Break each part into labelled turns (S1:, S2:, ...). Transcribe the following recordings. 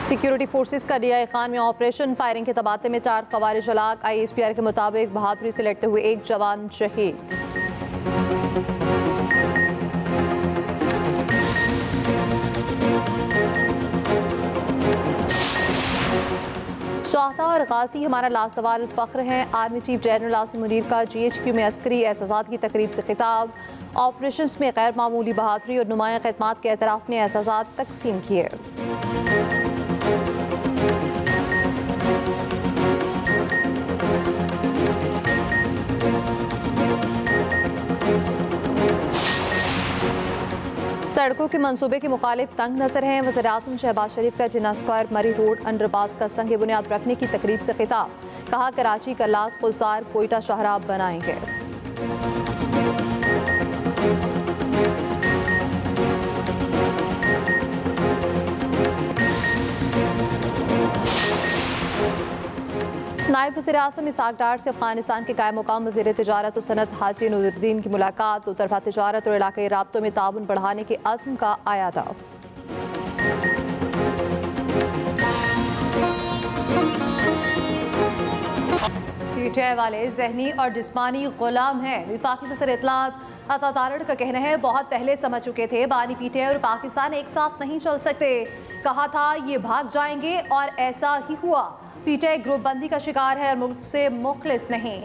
S1: Security forces का DI Khan में operation firing के तबादले में 4 खवारिज हलाक। ISPR के मुताबिक बहादुरी से लड़ते हुए एक जवान शहीद। शाहता और गाजी हमारा लासवाल फख्र हैं। Army chief general Asim Munir का GHQ में अस्करी एहसासात की तकरीब से खिताब। ऑपरेशंस में गैर मामूली बहादुरी और नुमाया खिदमात के एतराफ़ में एहसासात तकसीम किए। सड़कों के मंसूबे के मुखालिफ तंग नजर हैं। वज़ीर-ए-आज़म शहबाज शरीफ का जिन्ना स्क्वायर मरी रोड अंडरपास का संग बुनियाद रखने की तकरीब से खिताब। कहा कराची का लात खुसार कोयटा शाहराब बनाएंगे। नायब वज़ीर-ए-आज़म इसाक डार से अफगानिस्तान के कायम मुकाम वज़ीर तिजारत और सनत हाजी नूरुद्दीन की मुलाकात। तरफा तिजारत और इलाक़ाई राब्तों में ताउन बढ़ाने के अज़्म का आया था। पीटीआई वाले ज़हनी और जिस्मानी गुलाम हैं। वफाकी वज़ीर इत्तलात अता तारड़ का कहना है बहुत पहले समझ चुके थे बानी पीटीआई और पाकिस्तान एक साथ नहीं चल सकते। कहा था ये भाग जाएंगे और ऐसा ही हुआ। पीटीआई ग्रुप बंदी का शिकार है और मुल्क से मुखलिस नहीं।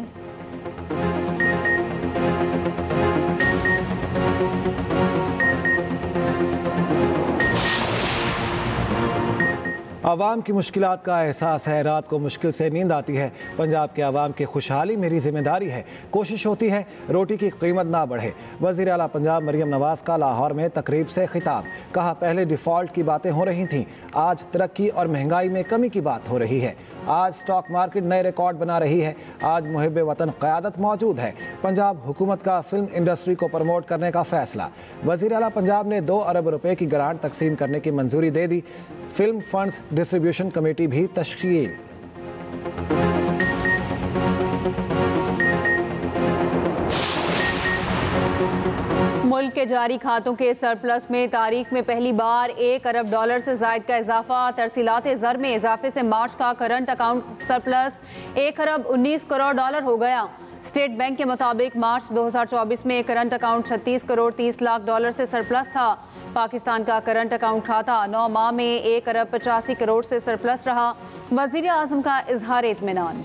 S2: आवाम की मुश्किलात का एहसास है, रात को मुश्किल से नींद आती है। पंजाब के आवाम की खुशहाली मेरी जिम्मेदारी है। कोशिश होती है रोटी की कीमत ना बढ़े। वज़ीर आला पंजाब मरियम नवाज़ का लाहौर में तकरीब से खिताब। कहा पहले डिफ़ॉल्ट की बातें हो रही थीं, आज तरक्की और महंगाई में कमी की बात हो रही है। आज स्टॉक मार्केट नए रिकॉर्ड बना रही है। आज मुहिब वतन क़यादत मौजूद है। पंजाब हुकूमत का फिल्म इंडस्ट्री को प्रमोट करने का फैसला। वज़ीर आला पंजाब ने 2 अरब रुपए की ग्रांट तकसीम करने की मंजूरी दे दी। फिल्म फंड्स डिस्ट्रीब्यूशन कमेटी भी तश्कील।
S3: मुल्क के जारी खातों के सरप्लस में तारीख में पहली बार $1 अरब से जायद का इजाफा। तरसीलात ज़र में इजाफे से मार्च का करंट अकाउंट सरप्लस $1 अरब 19 करोड़ हो गया। स्टेट बैंक के मुताबिक मार्च 2024 में करंट अकाउंट $36 करोड़ 30 लाख से सरप्लस था। पाकिस्तान का करंट अकाउंट खाता 9 माह में $1 अरब 85 करोड़ से सरप्लस रहा। वज़ीर आज़म का इजहार इत्मीनान।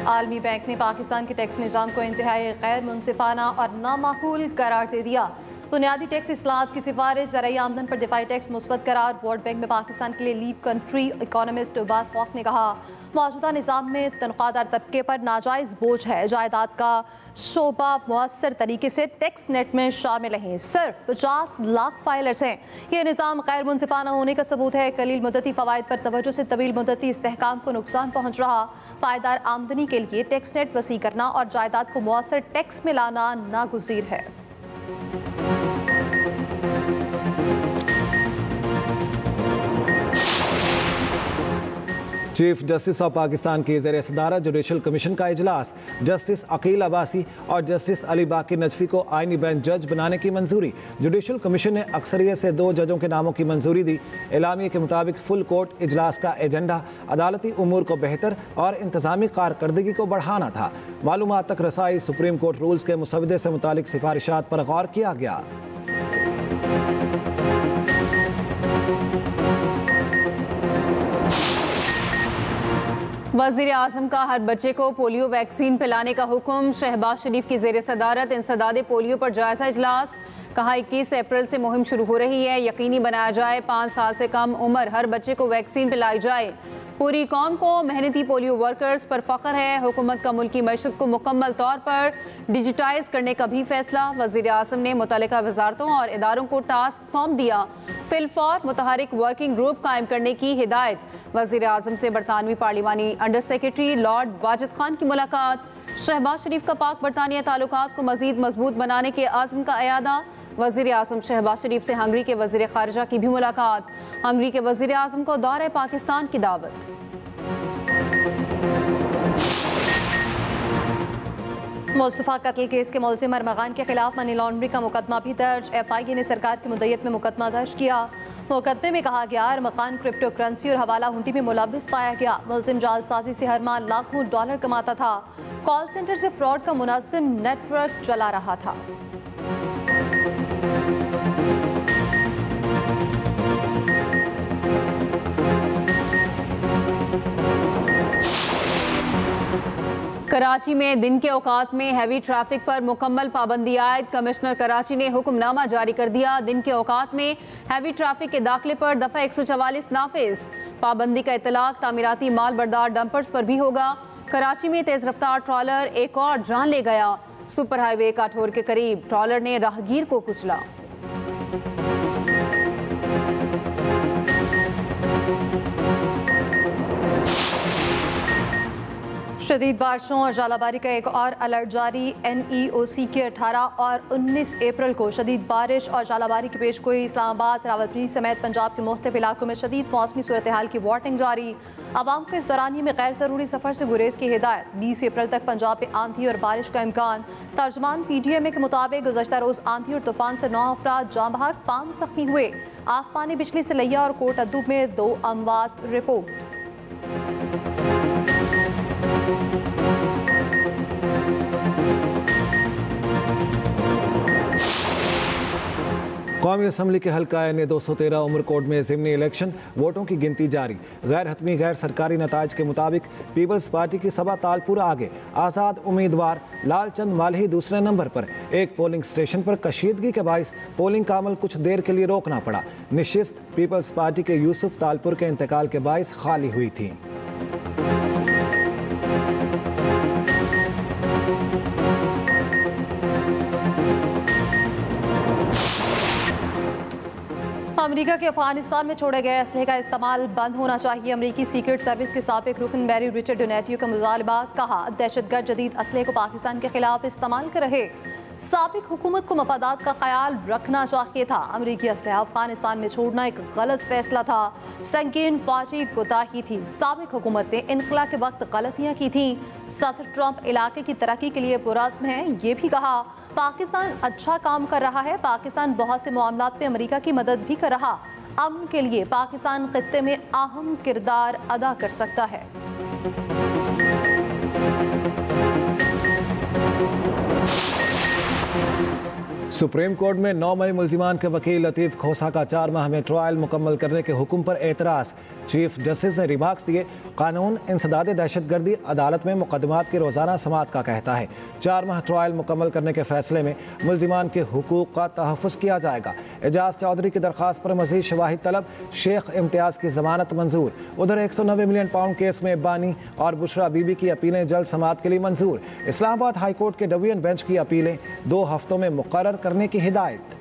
S1: आलमी बैंक ने पाकिस्तान के टैक्स निज़ाम को इंतहाई गैर मुनसिफाना और नामाकूल करार दे दिया। बुनियादी टैक्स इस्लाहत की सिफारिश, ज़राई आमदन पर दिफाई टैक्स मुस्बत करार। वर्ल्ड बैंक में पाकिस्तान के लिए lead country economist Abbas walk ने कहा मौजूदा निज़ाम में तनख्वाहदार तबके पर नाजायज़ बोझ है। जायदाद का शोबा मुअस्सर तरीके से टैक्स नेट में शामिल हैं। सिर्फ 50 लाख फाइलर्स हैं। यह निज़ाम गैर मुनसिफाना होने का सबूत है। कलील मुद्दती फ़वाइद पर तवज्जो से तवील मुद्दती इस्तेहकाम को नुकसान पहुँच रहा। पायदार आमदनी के लिए टैक्स नेट वसी करना और जायदाद को मुअस्सर टैक्स में लाना नागुज़ीर है।
S2: चीफ जस्टिस ऑफ पाकिस्तान की ज़ेर सदारत जुडिशल कमीशन का इजलास। जस्टिस अकील अब्बासी और जस्टिस अली बाकी नजफी को आइनी बेंच जज बनाने की मंजूरी। जुडिशल कमीशन ने अक्सरियत से 2 जजों के नामों की मंजूरी दी। एलामिया के मुताबिक फुल कोर्ट इजलास का एजेंडा अदालती उमूर को बेहतर और इंतजामी कारकर्दगी को बढ़ाना था। मालूमात तक रसाई, सुप्रीम कोर्ट रूल्स के मुसवदे से मुतालिक सिफारिशात पर गौर किया गया।
S3: वज़ीर आज़म का हर बच्चे को पोलियो वैक्सीन पिलाने का हुक्म। शहबाज शरीफ की ज़ेर सदारत इंसदादे पोलियो पर जायज़ा इजलास। कहा 21 अप्रैल से मुहिम शुरू हो रही है। यकीनी बनाया जाए 5 साल से कम उम्र हर बच्चे को वैक्सीन पिलाई जाए। पूरी कौम को मेहनती पोलियो वर्कर्स पर फ़ख्र है। हुकूमत का मुल्की मईशत को मुकम्मल तौर पर डिजिटाइज करने का भी फैसला। वज़ीर आज़म ने मुतल्लिका वजारतों और इदारों को टास्क सौंप दिया। फिलफौर मुतहरिक वर्किंग ग्रुप कायम करने की हिदायत। वज़ीर आज़म से बरतानवी पार्लिमानी under secretary lord Wajid Khan की मुलाकात। शहबाज शरीफ का पाक बरतानिया ताल्लुकात को मज़ीद मजबूत बनाने के आज़म का अयादा। वज़ीर आज़म शहबाज शरीफ से हंगरी के वज़ीर ख़ारिजा की भी मुलाकात। हंगरी के वज़ीर आज़म को दौरे पाकिस्तान की दावत।
S1: मुस्तफ़ा कत्ल केस के मुलजिम अरमगान के खिलाफ मनी लॉन्ड्रिंग का मुकदमा भी दर्ज। FIA ने सरकार की मुद्दत में मुकदमा दर्ज किया। मुकदमे में कहा गया अरमगान क्रिप्टो करेंसी और हवाला हुंडी में मुलव्विस पाया गया। मुलजिम जालसाजी से हर माह लाखों डॉलर कमाता था। कॉल सेंटर से फ्रॉड का मुनासिब नेटवर्क चला रहा था।
S3: कराची में दिन के औकात में हैवी ट्रैफिक पर मुकम्मल पाबंदी आयद। कमिश्नर कराची ने हुक्मनामा जारी कर दिया। दिन के औकात में हैवी ट्रैफिक के दाखिले पर दफ़ा 144 नाफिज। पाबंदी का इतलाक तामीराती माल बरदार डंपर्स पर भी होगा। कराची में तेज रफ्तार ट्रॉलर एक और जान ले गया। सुपर हाईवे काठौर के करीब ट्रॉलर ने राहगीर को कुचला।
S1: शदीद बारिशों और जालाबारी का एक और अलर्ट जारी। NEOC के 18 और 19 अप्रैल को शदीद बारिश और जालाबारी की पेशगोई। इस्लामाबाद, रावलपिंडी समेत पंजाब के मुख्तलिफ इलाकों में शदीद मौसमी सूरत हाल की वार्निंग जारी। आवाम को इस दौरानिए में गैर ज़रूरी सफ़र से गुरेज की हिदायत। 20 अप्रैल तक पंजाब में आंधी और बारिश का इम्कान। तर्जमान PTMA के मुताबिक गुज़श्ता रोज़ आंधी और तूफान से 9 अफराद जाँ बहक, 5 जख्मी हुए। आसमानी बिजली से लिया और कोट अद्दू में 2 अमवात रिपोर्ट।
S2: कौमी असम्बली के हल्का NA 213 उमरकोट में ज़िमनी इलेक्शन। वोटों की गिनती जारी। गैर हतमी गैर सरकारी नताइज के मुताबिक पीपल्स पार्टी की सबा तालपुरा आगे। आज़ाद उम्मीदवार लालचंद मालही दूसरे नंबर पर। एक पोलिंग स्टेशन पर कशीदगी के बाइस पोलिंग का अमल कुछ देर के लिए रोकना पड़ा। निशिस्त पीपल्स पार्टी के यूसुफ तालपुर के इंतकाल के बाइस खाली हुई थी।
S1: अमेरिका के अफगानिस्तान में छोड़े गए असलहे का इस्तेमाल बंद होना चाहिए। अमेरिकी सीक्रेट सर्विस के साबिक रुकन बैरी रिचर्ड डोनेटियो का मुतालबा। कहा दहशतगर्द जदीद असलहे को पाकिस्तान के खिलाफ इस्तेमाल कर रहे साबिक हुकूमत को मफादात का ख्याल रखना चाहिए था। अमेरिकी असलहा अफगानिस्तान में छोड़ना एक गलत फैसला था। संगीन फौजी कोताही थी। साबिक हुकूमत ने इनकला के वक्त गलतियाँ की थी। सदर ट्रंप इलाके की तरक्की के लिए पुरज़्म है। ये भी कहा पाकिस्तान अच्छा काम कर रहा है। पाकिस्तान बहुत से मामलात में अमेरिका की मदद भी कर रहा। अमन के लिए पाकिस्तान खित्ते में अहम किरदार अदा कर सकता है।
S2: सुप्रीम कोर्ट में 9 मई मुल्जिमान के वकील लतीफ़ खोसा का 4 माह में ट्रायल मुकम्मल करने के हुक्म पर एतराज़। चीफ जस्टिस ने रिमार्क्स दिए। कानून इंसदाद दहशतगर्दी अदालत में मुकदमात की रोज़ाना समात का कहता है 4 माह ट्रायल मुकम्मल करने के फैसले में मुल्जिमान के हुकूक का तहफ़्फ़ुज़ किया जाएगा। एजाज चौधरी की दरख्वास्त पर मज़ीद शवाहिद तलब। शेख इम्तियाज़ की ज़मानत मंजूर। उधर 190 मिलियन पाउंड केस में बानी और बुशरा बीबी की अपीलें जल्द समात के लिए मंजूर। इस्लामाबाद हाई कोर्ट के डिवीजन बेंच की अपीलें 2 हफ्तों में मुकर्रर करने की हिदायत।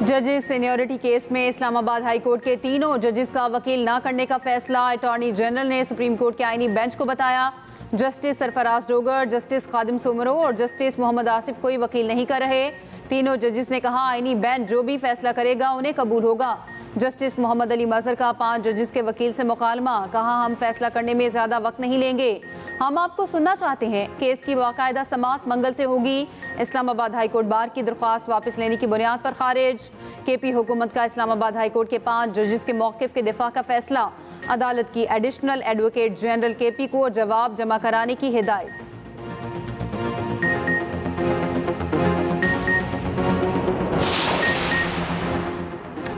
S3: जजेस सीनियरिटी केस में इस्लामाबाद हाई कोर्ट के तीनों जजेस का वकील ना करने का फैसला अटॉर्नी जनरल ने सुप्रीम कोर्ट के आईनी बेंच को बताया। जस्टिस सरफराज डोगर, जस्टिस खादिम सोमरो और जस्टिस मोहम्मद आसिफ कोई वकील नहीं कर रहे। तीनों जजेस ने कहा आईनी बेंच जो भी फैसला करेगा उन्हें कबूल होगा। जस्टिस मोहम्मद अली मजहर का 5 जजेस के वकील से मुकालमा। कहा हम फैसला करने में ज़्यादा वक्त नहीं लेंगे। हम आपको सुनना चाहते हैं। केस की बाकायदा समात मंगल से होगी। इस्लामाबाद हाई कोर्ट बार की दरख्वास्त वापस लेने की बुनियाद पर खारिज। KP हुकूमत का इस्लामाबाद हाई कोर्ट के 5 जजेस के मौक़िफ़ के दिफा का फैसला। अदालत की एडिशनल एडवोकेट जनरल KP को जवाब जमा कराने की हिदायत।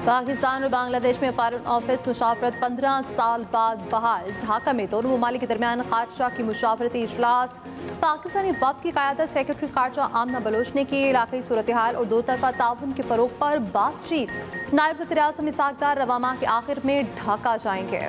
S1: पाकिस्तान और बांग्लादेश में फॉरेन ऑफिस मुशावरत 15 साल बाद बहाल। ढाका में दोनों ममालिक के दरमियान खारजा की मुशावरती इजलास। पाकिस्तानी वफ़द की क़यादत सेक्रेटरी खारजा आमना बलोच ने की। इलाक़ाई सूरत हाल और 2 तरफ़ा ताउन के फ़रोग़ पर बातचीत। नायब वज़ीर आज़म इसहाक़ डार रवा माह के आखिर में ढाका जाएंगे।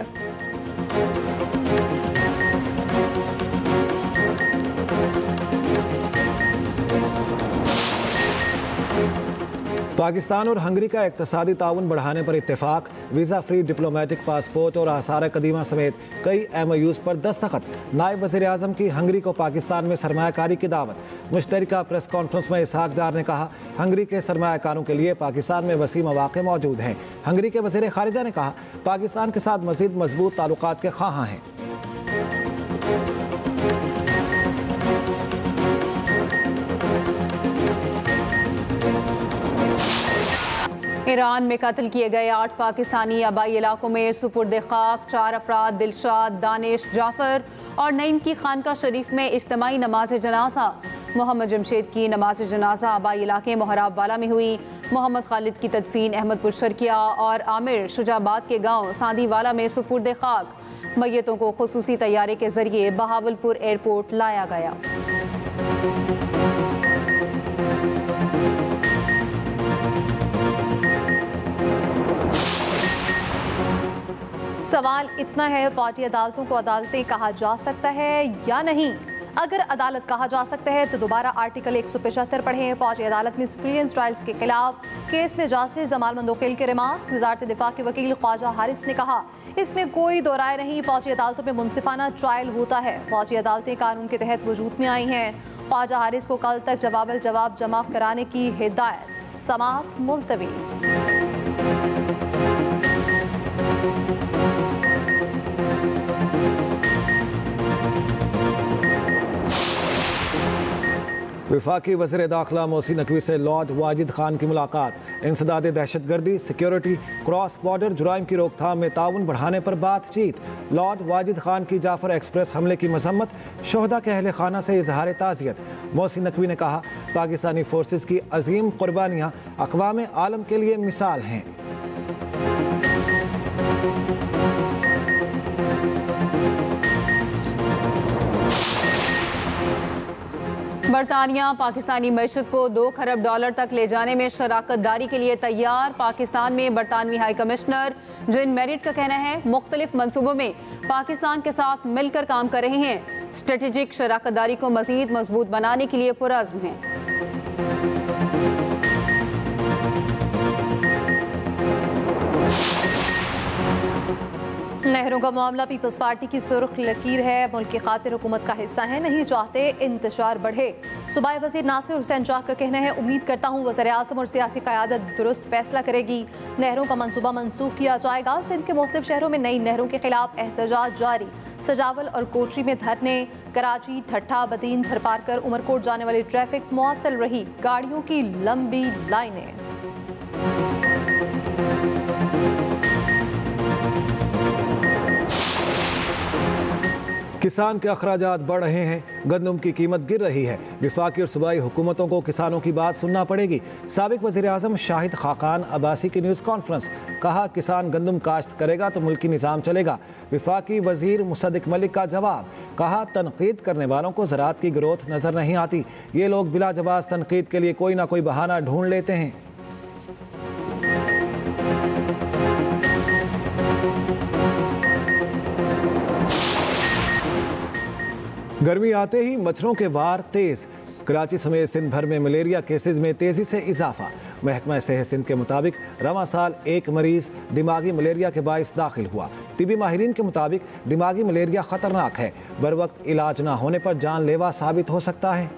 S2: पाकिस्तान और हंगरी का इक़्तिसादी ताउन बढ़ाने पर इत्तेफाक, वीज़ा फ्री डिप्लोमेटिक पासपोर्ट और आसार कदीमा समेत कई MOUs पर दस्तखत। नायब वज़ीर आज़म की हंगरी को पाकिस्तान में सरमायाकारी की दावत। मुश्तरका प्रेस कॉन्फ्रेंस में इसहाक डार ने कहा, हंगरी के सरमायाकारों के लिए पाकिस्तान में वसी मौक़े मौजूद हैं। हंगरी के वज़ीर ख़ारिजा ने कहा, पाकिस्तान के साथ मज़ीद मजबूत ताल्लुकात के ख़्वाहां हैं।
S3: ईरान में कत्ल किए गए 8 पाकिस्तानी आबाई इलाकों में सुपुर्द खाक 4 अफराद दिलशाद, दानिश, जाफर और नईम की खानका शरीफ में इज्तिमाई नमाज जनाजा। मोहम्मद जमशेद की नमाज जनाजा आबाई इलाके मोहराब में हुई। मोहम्मद खालिद की तदफीन अहमदपुर शर्किया और आमिर शुजाबाद के गांव सांदीवाला में सुपुर्द खाक। मैयतों को खुसूसी तैयारे के जरिए बहावलपुर एयरपोर्ट लाया गया।
S1: सवाल इतना है, फौजी अदालतों को अदालतें कहा जा सकता है या नहीं? अगर अदालत कहा जा सकता है तो दोबारा आर्टिकल 175 पढ़ें। फौजी अदालत में सिविलियन ट्रायल्स के खिलाफ केस में जस्टिस जमाल मंदोखिल के रिमार्क्स। वजारत दिफा के वकील ख्वाजा हारिस ने कहा, इसमें कोई दो राय नहीं, फौजी अदालतों में मुनसिफाना ट्रायल होता है। फौजी अदालतें कानून के तहत वजूद में आई हैं। ख्वाजा हारिस को कल तक जवाब जमा कराने की हिदायत। समाअत मुलतवी।
S2: वफाकी वज़ीर दाखिला मोहसिन नकवी से लॉर्ड वाजिद खान की मुलाकात। इंसदाद दहशतगर्दी, सिक्योरिटी, क्रॉस बॉर्डर जुराइम की रोकथाम में ताउन बढ़ाने पर बातचीत। लॉर्ड वाजिद खान की जाफर एक्सप्रेस हमले की मजम्मत। शोहदा के अहले खाना से इजहार ताज़ियत। मोहसिन नकवी ने कहा, पाकिस्तानी फोर्सेस की अजीम कुर्बानियाँ अक़वाम आलम के लिए मिसाल हैं।
S3: बरतानिया पाकिस्तानी मईशत को $2 खरब तक ले जाने में शराकत दारी के लिए तैयार। पाकिस्तान में बरतानवी हाई कमिश्नर जिन मेरिट का कहना है, मुख्तलिफ मनसूबों में पाकिस्तान के साथ मिलकर काम कर रहे हैं। स्ट्रेटेजिक शराकत दारी को मजीद मजबूत बनाने के लिए पुरअज़्म हैं।
S1: नहरों का मामला पीपल्स पार्टी की सुर्ख लकीर है। मुल्क की खातिर हुकूमत का हिस्सा है, नहीं चाहते इंतशार बढ़े। सूबाई वज़ीर नासिर हुसैन शाह का कहना है, उम्मीद करता हूँ वज़ीर आज़म और सियासी क़यादत दुरुस्त फैसला करेगी। नहरों का मनसूबा मनसूख किया जाएगा। सिंध के मुख्तलिफ शहरों में नई नहरों के खिलाफ एहतजाज जारी। सजावल और कोटरी में धरने। कराची, ठट्ठा, बदीन, थरपारकर, उमरकोट जाने वाली ट्रैफिक मुअत्तल रही। गाड़ियों की लंबी लाइनें।
S2: किसान के अखराजात बढ़ रहे हैं, गंदम की कीमत गिर रही है। वफाकी और सूबाई हुकूमतों को किसानों की बात सुनना पड़ेगी। साबिक वज़ीर आज़म शाहिद खाकान अब्बासी की न्यूज़ कॉन्फ्रेंस। कहा, किसान गंदम काश्त करेगा तो मुल्की निज़ाम चलेगा। वफाकी वज़ीर मुसद्दिक मलिक का जवाब। कहा, तनकीद करने वालों को ज़राअत की ग्रोथ नज़र नहीं आती। ये लोग बिला जवाज़ तनकीद के लिए कोई ना कोई बहाना ढूंढ लेते हैं। गर्मी आते ही मच्छरों के वार तेज। कराची समेत सिंध भर में मलेरिया केसेज में तेजी से इजाफा। महकमा सेहत सिंध के मुताबिक रवां साल एक मरीज दिमागी मलेरिया के बाइस दाखिल हुआ। तिबी माहिरीन के मुताबिक दिमागी मलेरिया खतरनाक है, बर वक्त इलाज ना होने पर जानलेवा साबित हो सकता है।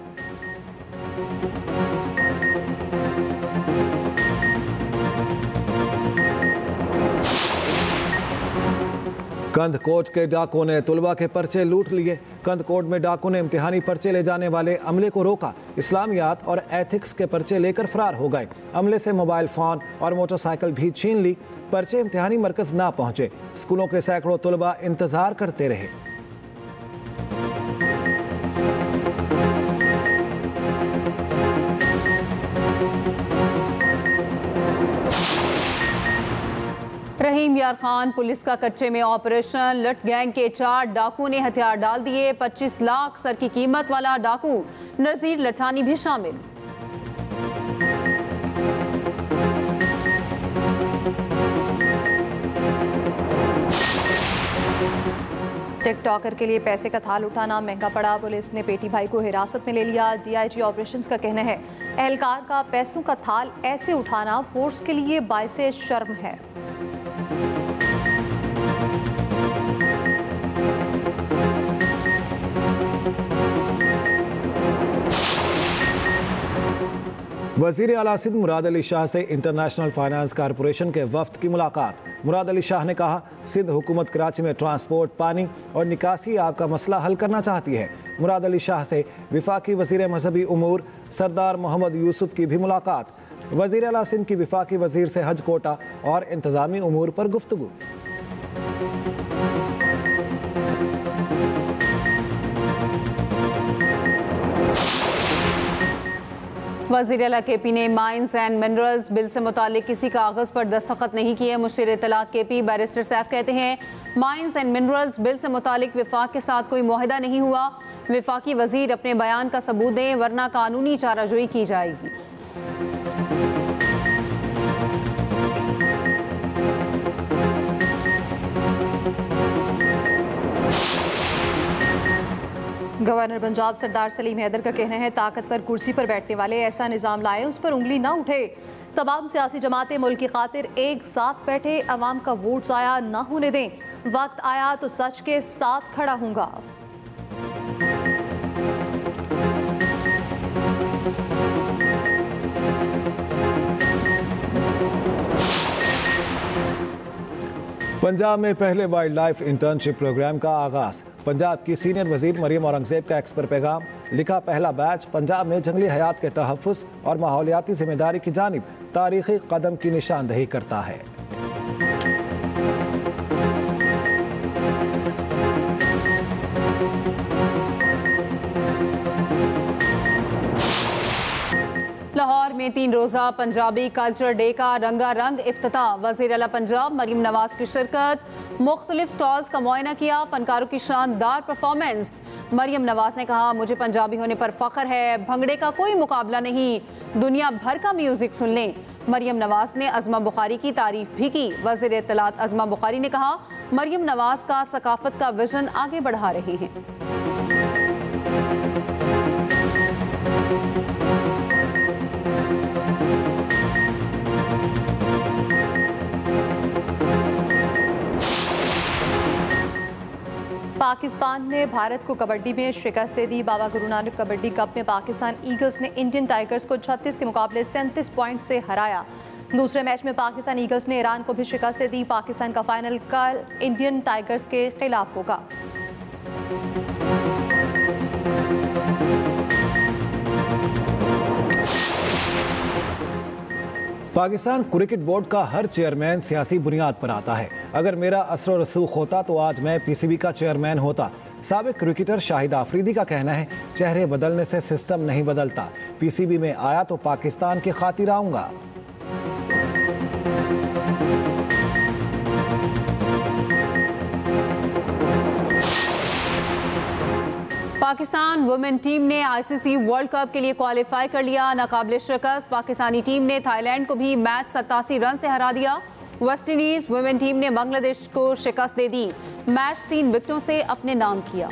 S2: कंदकोट के डाकुओं ने तुलबा के पर्चे लूट लिए। कंदकोट में डाकू ने इम्तिहानी पर्चे ले जाने वाले अमले को रोका। इस्लामियात और एथिक्स के पर्चे लेकर फरार हो गए। अमले से मोबाइल फ़ोन और मोटरसाइकिल भी छीन ली। पर्चे इम्तिहानी मरकज़ ना पहुंचे। स्कूलों के सैकड़ों तुलबा इंतज़ार करते रहे।
S3: रहीम यार खान पुलिस का कच्चे में ऑपरेशन। लट गैंग के 4 डाकू ने हथियार डाल दिए। 25 लाख सर की कीमत वाला डाकू नज़ीर लठानी भी शामिल।
S1: टिकटॉकर के लिए पैसे का थाल उठाना महंगा पड़ा। पुलिस ने पेटी भाई को हिरासत में ले लिया। DIG ऑपरेशंस का कहना है एहलकार का पैसों का थाल ऐसे उठाना फोर्स के लिए बाइसे शर्म है।
S2: वज़ीर आला सिंध मुराद अली शाह से इंटरनेशनल फाइनेंस कॉरपोरेशन के वफ्द की मुलाकात। मुराद अली शाह ने कहा सिंध हुकूमत कराची में ट्रांसपोर्ट, पानी और निकासी आब का मसला हल करना चाहती है। मुराद अली शाह से विफाकी वज़ीर मजहबी उमूर सरदार मोहम्मद यूसुफ की भी मुलाकात। वज़ीर आला सिंध की विफाकी वज़ीर से हज कोटा और इंतज़ामी उमूर पर गुफ्तगू।
S3: वज़ीर आला KP ने माइंस एंड मिनरल्स बिल से मुतालिक किसी कागज़ पर दस्तखत नहीं किए। मुशीर इत्तलात KP बैरिस्टर सैफ कहते हैं माइंस एंड मिनरल्स बिल से मुतालिक विफाक के साथ कोई मुआहदा नहीं हुआ। विफाकी वज़ीर अपने बयान का सबूत दें वरना कानूनी चाराजोई की जाएगी।
S1: गवर्नर पंजाब सरदार सलीम हैदर का कहना है ताकतवर कुर्सी पर बैठने वाले ऐसा निज़ाम लाए उस पर उंगली ना उठे। तमाम सियासी जमातें मुल्क की खातिर एक साथ बैठे, अवाम का वोट ज़ाया ना होने दें। वक्त आया तो सच के साथ खड़ा हूँगा।
S2: पंजाब में पहले वाइल्ड लाइफ इंटर्नशिप प्रोग्राम का आगाज। पंजाब की सीनियर वजीर मरियम औरंगजेब का एक्स पर पैगाम। लिखा पहला बैच पंजाब में जंगली हयात के तहफ़्फ़ुज़ और माहौलियाती जिम्मेदारी की जानिब तारीख़ी कदम की निशानदही करता है।
S3: लाहौर में 3 रोज़ा पंजाबी कल्चर डे का रंगारंग इफ्तिताह। वज़ीर आला पंजाब मरियम नवाज की शिरकत। मुख्तलिफ स्टॉल्स का मुआयना किया। फनकारों की शानदार परफॉर्मेंस। मरियम नवाज ने कहा मुझे पंजाबी होने पर फ़ख्र है, भंगड़े का कोई मुकाबला नहीं, दुनिया भर का म्यूज़िक सुन लें। मरियम नवाज ने अज़मा बुखारी की तारीफ भी की। वज़ीर इत्तलात अज़मा बुखारी ने कहा मरियम नवाज का सकाफत का विजन आगे बढ़ा रहे हैं।
S1: पाकिस्तान ने भारत को कबड्डी में शिकस्त दे दी। बाबा गुरु नानक कबड्डी कप में पाकिस्तान ईगल्स ने इंडियन टाइगर्स को 36 के मुकाबले 37 पॉइंट से हराया। दूसरे मैच में पाकिस्तान ईगल्स ने ईरान को भी शिकस्त दे दी। पाकिस्तान का फाइनल कल इंडियन टाइगर्स के खिलाफ होगा।
S2: पाकिस्तान क्रिकेट बोर्ड का हर चेयरमैन सियासी बुनियाद पर आता है। अगर मेरा असर और रसूख होता तो आज मैं PCB का चेयरमैन होता। साबिक क्रिकेटर शाहिद आफरीदी का कहना है चेहरे बदलने से सिस्टम नहीं बदलता। PCB में आया तो पाकिस्तान की खातिर आऊंगा।
S3: पाकिस्तान वुमेन टीम ने ICC वर्ल्ड कप के लिए क्वालिफाई कर लिया। नाकाबिले शिकस्त पाकिस्तानी टीम ने थाईलैंड को भी मैच 87 रन से हरा दिया। वेस्ट इंडीज वुमेन टीम ने बांग्लादेश को शिकस्त दे दी। मैच 3 विकेटों से अपने नाम किया।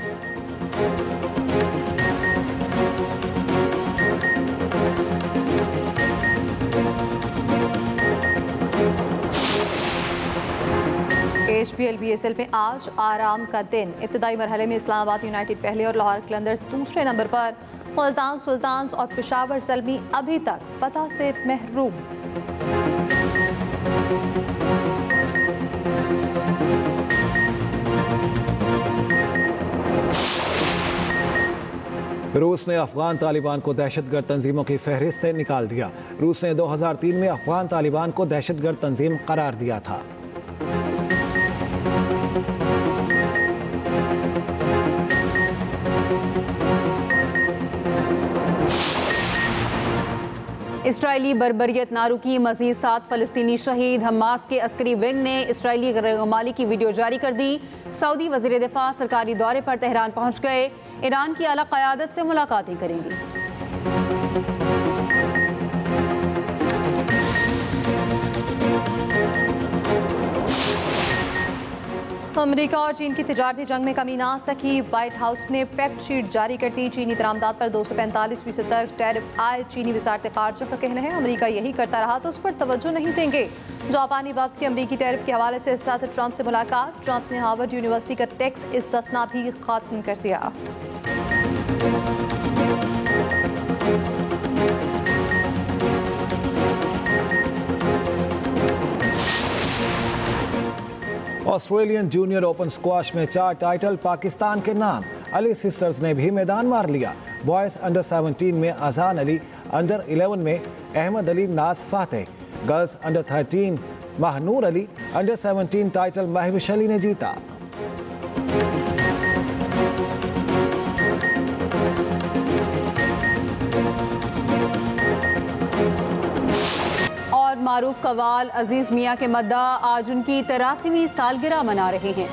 S1: HPL BSL में आज आराम का दिन। इब्तदाई मरहले में इस्लामाबाद यूनाइटेड पहले और लाहौर कलंदर्स दूसरे नंबर पर। मुल्तान सुल्तान्स और पेशावर ज़ल्मी अभी तक फतह से महरूम।
S2: रूस ने अफगान तालिबान को दहशतगर्द तंजीमों की फहरिस्त से निकाल दिया। रूस ने 2003 में अफगान तालिबान को दहशतगर्द तंजीम करार दिया था।
S3: इसराइली बर्बरियत ना रुकी, मजीद 7 फलस्तीनी शहीद। हमास के अस्करी विंग ने इसराइली गैरमाली की वीडियो जारी कर दी। सऊदी वज़ीर दिफा सरकारी दौरे पर तेहरान पहुंच गए। ईरान की आला क़यादत से मुलाकातें करेंगे।
S1: अमेरिका और चीन की तिजारती जंग में कमी ना सकी। व्हाइट हाउस ने फैक्ट शीट जारी कर दी। चीनी दरामदात पर 245% तक टैरिफ आए। चीनी वजारत खारजा का कहना है अमेरिका यही करता रहा तो उस पर तवज्जो नहीं देंगे। जापानी वक्त के अमेरिकी टैरिफ के हवाले से सदर ट्रंप से मुलाकात। ट्रंप ने हार्वर्ड यूनिवर्सिटी का टैक्स इस्तेस्ना भी खत्म कर दिया।
S2: ऑस्ट्रेलियन जूनियर ओपन स्क्वाश में 4 टाइटल पाकिस्तान के नाम। अली सिस्टर्स ने भी मैदान मार लिया। बॉयज अंडर 17 में अजान अली, अंडर 11 में Ahmad Ali Naz Fateh, girls under 13 Mahnoor Ali, under 17 title Mahvish Ali ने जीता।
S3: और मारूफ कवाल अजीज मियां के मद्दा आज उनकी 83वीं सालगिरह मना रहे हैं।